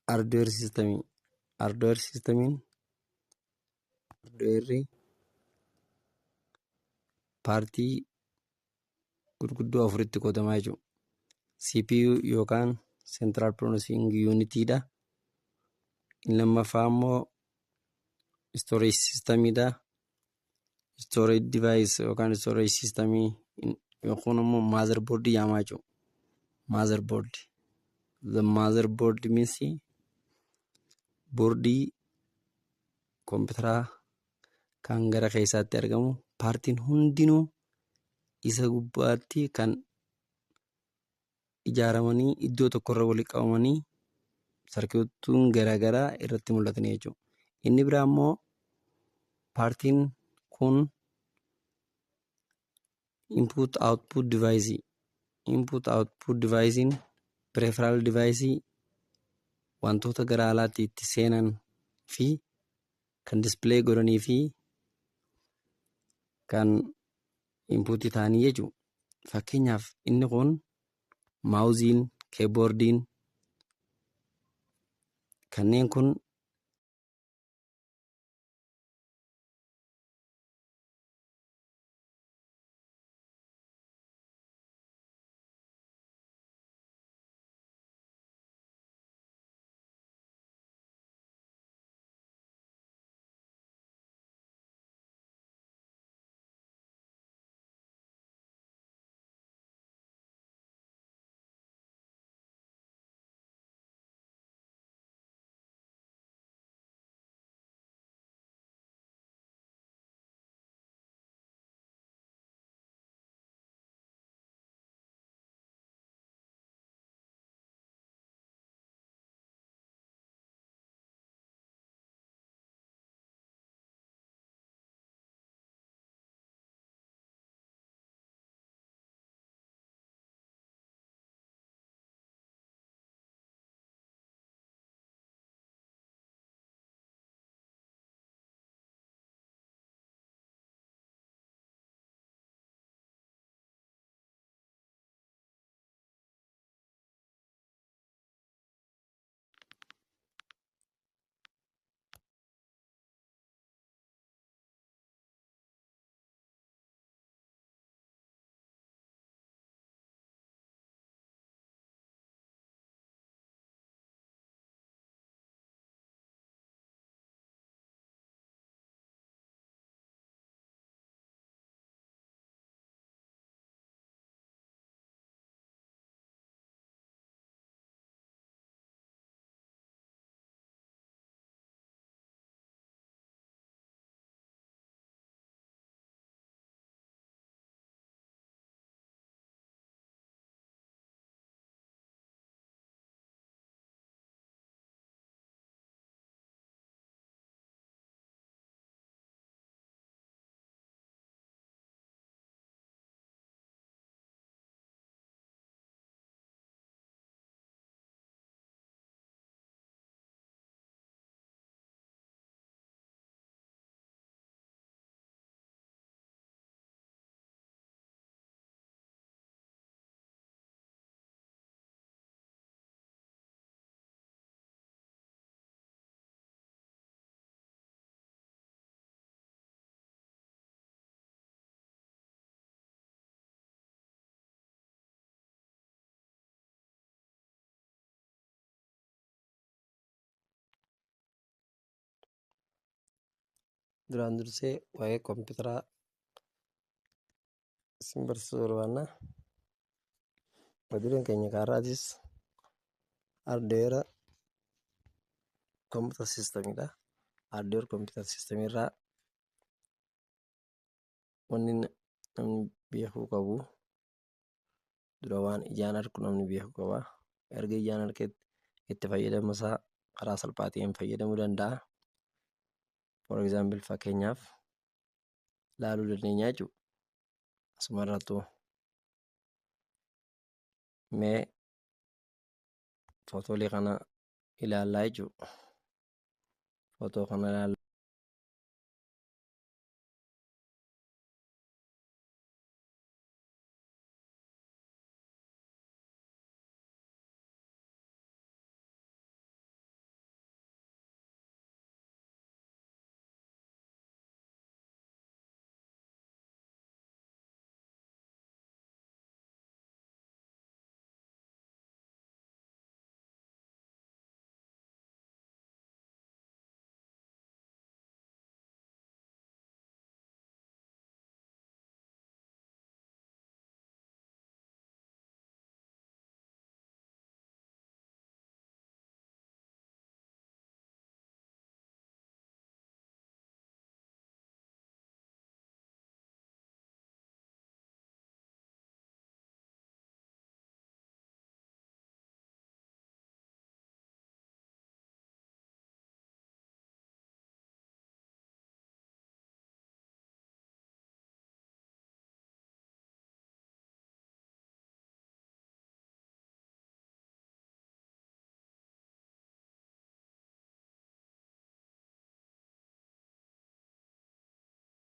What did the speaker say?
Hardware systemii. Hardware systemiin hardweerri paartii gurguddoo afuritti qoodamaa jechuudha. CPU yookaan Central Processing Unitidha. Inni lammaffaa immoo storage systemidha. Storage device yookaan storage systemii yookaan immoo motherboard jedhama jechuudha. Motherboard. The motherboard means boordii kompiitaraa kan gara keessaatti argamu paartiin hundinuu isa gubbaatti kan ijaaramanii iddoo tokkorra walitti qabamanii sarkiituun garaagaraa irratti mul'atanii jechuudha. Inni biraa immoo paartiin kun input output device. Input output device'n peripheral device wantoota gara alaatti itti seenan fi kan display godhanii fi kan input ta'anii jechuudha. Fakkeenyaaf inni kun maawuziin, keyboardiin kanneen kun duraan dursee waa'ee kompiitaraa isin barsiisuu barbaanna. Mata-dureen keenya kaarraatis hardweera computer systemidha. Hardweera computer system irraa wanni namni beekuu qabu dura waan ijaan argu namni beekuu qaba. Erga ijaan argetti itti fayyadama isaa karaa salphaa ta'een fayyadamuu danda'a. For example fakkeenyaaf ilaaluu dandeenya jechuudha. Asumarrattuu mee footoolee kana ilaallaa jechuudha. Footoo kana ilaalla.